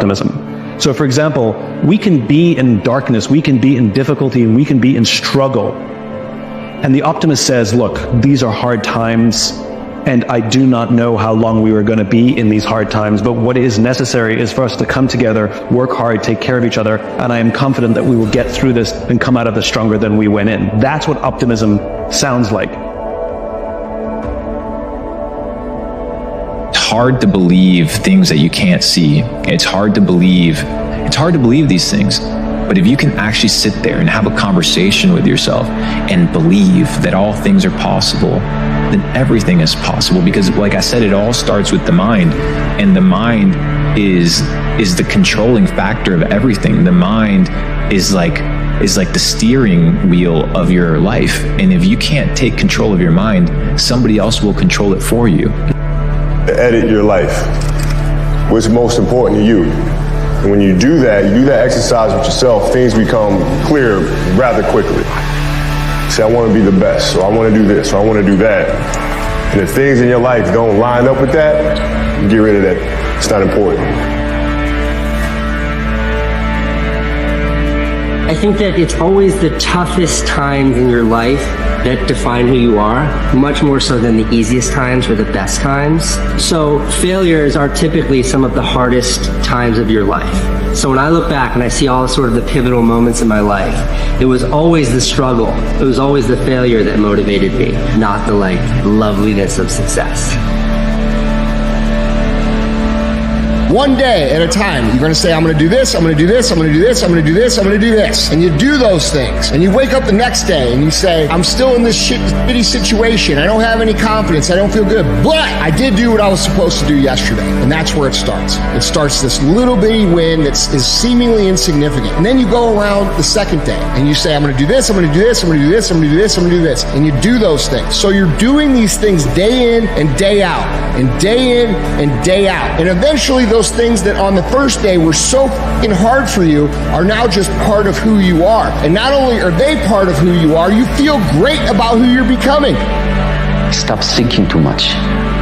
optimism. So for example, we can be in darkness, we can be in difficulty, and we can be in struggle. And the optimist says, look, these are hard times, and I do not know how long we are going to be in these hard times, but what is necessary is for us to come together, work hard, take care of each other, and I am confident that we will get through this and come out of this stronger than we went in. That's what optimism sounds like. It's hard to believe things that you can't see. It's hard to believe these things. But if you can actually sit there and have a conversation with yourself and believe that all things are possible, then everything is possible. Because like I said, it all starts with the mind, and the mind is the controlling factor of everything. The mind is like the steering wheel of your life. And if you can't take control of your mind, somebody else will control it for you. Edit your life. What's most important to you? And when you do that exercise with yourself, things become clear rather quickly. Say, I want to be the best, or I want to do this, or I want to do that. And if things in your life don't line up with that, get rid of that. It's not important. I think that it's always the toughest times in your life that define who you are, much more so than the easiest times or the best times. So failures are typically some of the hardest times of your life. So when I look back and I see all sort of the pivotal moments in my life, it was always the struggle. It was always the failure that motivated me, not the loveliness of success. One day at a time, you're going to say, I'm going to do this, I'm going to do this, I'm going to do this, I'm going to do this, I'm going to do this. And you do those things. And you wake up the next day and you say, I'm still in this shitty situation. I don't have any confidence. I don't feel good. But I did do what I was supposed to do yesterday. And that's where it starts. It starts this little bitty win that is seemingly insignificant. And then you go around the second day and you say, I'm going to do this, I'm going to do this, I'm going to do this, I'm going to do this, I'm going to do this. And you do those things. So you're doing these things day in and day out, and day in and day out. And eventually those things that on the first day were so fucking hard for you are now just part of who you are. And not only are they part of who you are, you feel great about who you're becoming. Stop thinking too much.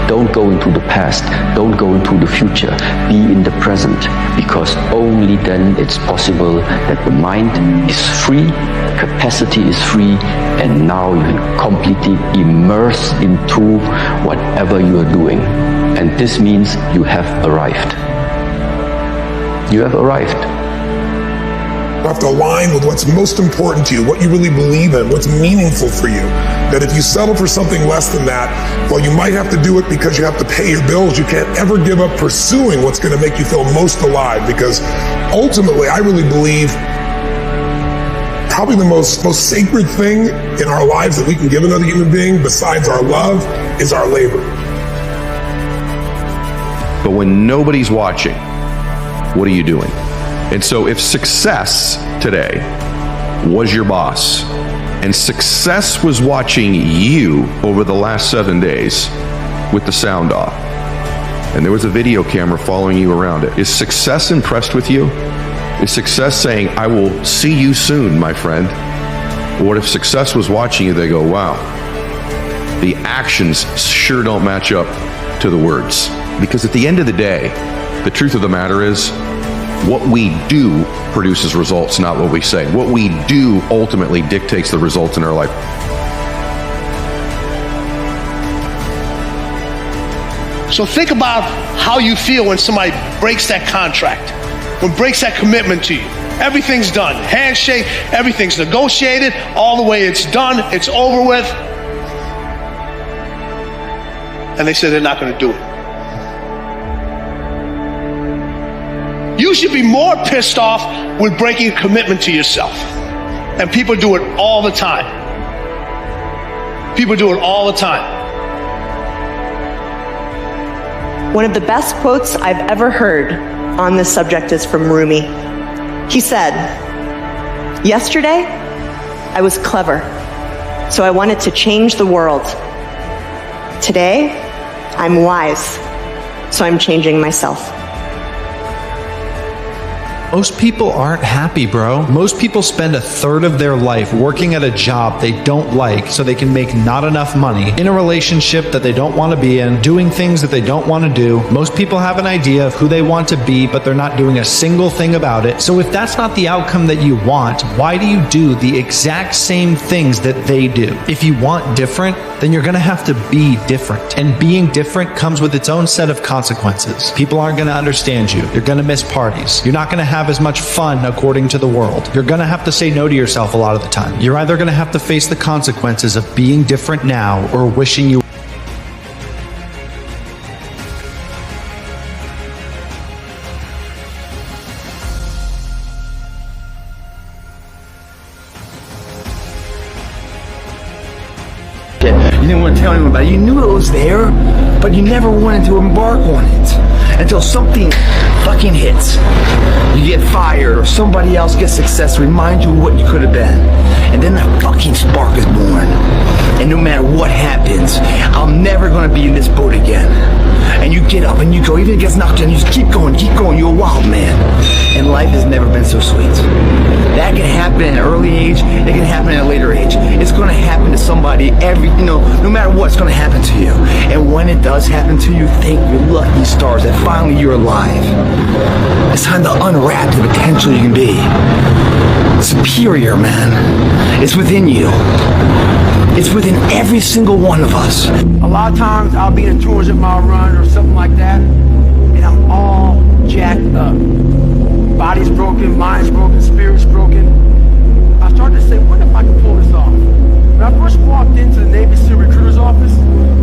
Don't go into the past. Don't go into the future. Be in the present, because only then it's possible that the mind is free, capacity is free, and now you can completely immerse into whatever you are doing. And this means you have arrived. You have arrived. You have to align with what's most important to you, what you really believe in, what's meaningful for you. That if you settle for something less than that, well, you might have to do it because you have to pay your bills. You can't ever give up pursuing what's going to make you feel most alive, because ultimately, I really believe probably the most sacred thing in our lives that we can give another human being besides our love is our labor. But when nobody's watching, what are you doing? And so if success today was your boss, and success was watching you over the last 7 days with the sound off, and there was a video camera following you around it, is success impressed with you? Is success saying, I will see you soon, my friend? Or what if success was watching you, they go, wow, the actions sure don't match up to the words. Because at the end of the day, the truth of the matter is, what we do produces results, not what we say. What we do ultimately dictates the results in our life. So think about how you feel when somebody breaks that contract, when breaks that commitment to you. Everything's done. Handshake, everything's negotiated, all the way it's done, it's over with. And they say they're not going to do it. You should be more pissed off with breaking a commitment to yourself. And people do it all the time. People do it all the time. One of the best quotes I've ever heard on this subject is from Rumi. He said, yesterday, I was clever, so I wanted to change the world. Today, I'm wise, so I'm changing myself. Most people aren't happy, bro. Most people spend a third of their life working at a job they don't like so they can make not enough money, in a relationship that they don't want to be in, doing things that they don't want to do. Most people have an idea of who they want to be, but they're not doing a single thing about it. So if that's not the outcome that you want, why do you do the exact same things that they do? If you want different, then you're going to have to be different. And being different comes with its own set of consequences. People aren't going to understand you. You're going to miss parties. You're not going to have as much fun according to the world. You're going to have to say no to yourself a lot of the time. You're either going to have to face the consequences of being different now or wishing you You didn't want to tell anyone about it. You knew it was there, but you never wanted to embark on it until something fucking hits. You get fired or somebody else gets success, remind you of what you could have been. And then that fucking spark is born. And no matter what happens, I'm never going to be in this boat again. And you get up and you go, even if it gets knocked down, you just keep going, you're a wild man. And life has never been so sweet. That can happen at an early age, it can happen at a later age. It's gonna happen to somebody no matter what, it's gonna happen to you. And when it does happen to you, thank your lucky stars that finally you're alive. It's time to unwrap the potential you can be. Superior, man. It's within you. It's within every single one of us. A lot of times I'll be in a 200-mile run or something like that, and I'm all jacked up. Body's broken, mind's broken, spirit's broken. I started to say, what if I can pull this off? When I first walked into the Navy SEAL recruiter's office,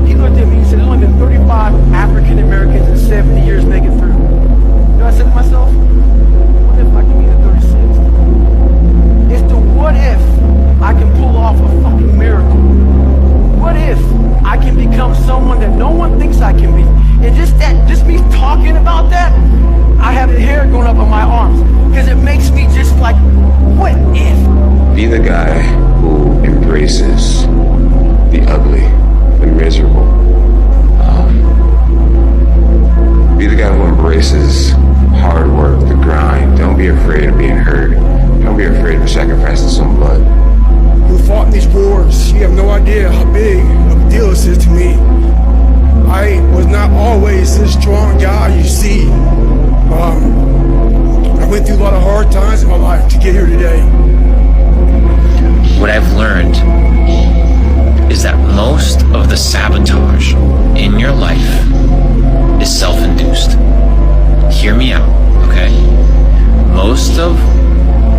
he looked at me and said, there's only been 35 African Americans in 70 years make it through. You know what I said to myself? What if I can be the 36th? It's the what if I can pull off a fucking miracle. What if I can become someone that no one thinks I can be? And just me talking about that, I have the hair going up on my arms because it makes me just like, what if? Be the guy who embraces the ugly, the miserable. Be the guy who embraces hard work, the grind. Don't be afraid of being hurt. Don't be afraid of sacrificing some blood. Who fought in these wars, you have no idea how big of a deal this is to me. I was not always this strong guy you see. I went through a lot of hard times in my life to get here today. What I've learned is that most of the sabotage in your life is self-induced. Hear me out, okay? Most of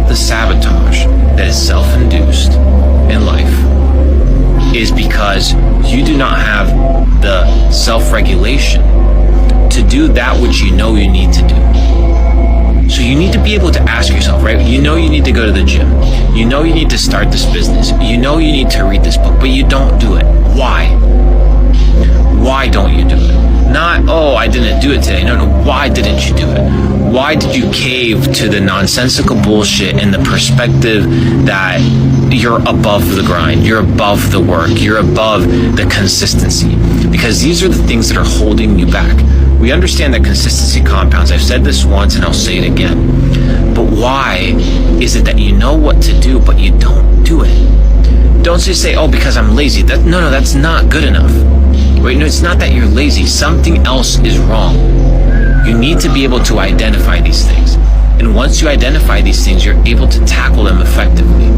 the sabotage that is self-induced in life is because you do not have the self-regulation to do that which you know you need to do. So you need to be able to ask yourself, right? You know you need to go to the gym. You know you need to start this business. You know you need to read this book, but you don't do it. Why? Why don't you do it? Not, oh, I didn't do it today. No, why didn't you do it? Why did you cave to the nonsensical bullshit and the perspective that you're above the grind, you're above the work, you're above the consistency? Because these are the things that are holding you back. We understand that consistency compounds. I've said this once and I'll say it again. But why is it that you know what to do, but you don't do it? Don't just say, oh, because I'm lazy. No, that's not good enough. Right? No, it's not that you're lazy. Something else is wrong. You need to be able to identify these things. And once you identify these things, you're able to tackle them effectively.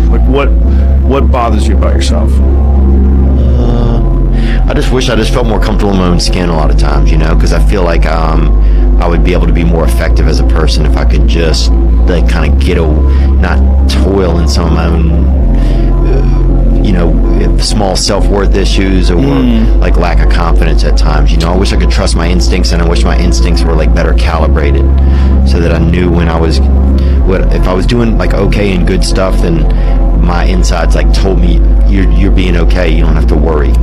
Like what bothers you about yourself? I just wish I just felt more comfortable in my own skin a lot of times, because I feel like I would be able to be more effective as a person if I could just like kind of not toil in some of my own small self-worth issues or like lack of confidence at times. I wish I could trust my instincts, and I wish my instincts were like better calibrated so that I knew when if I was doing like okay and good stuff, then my insides like told me you're being okay, you don't have to worry.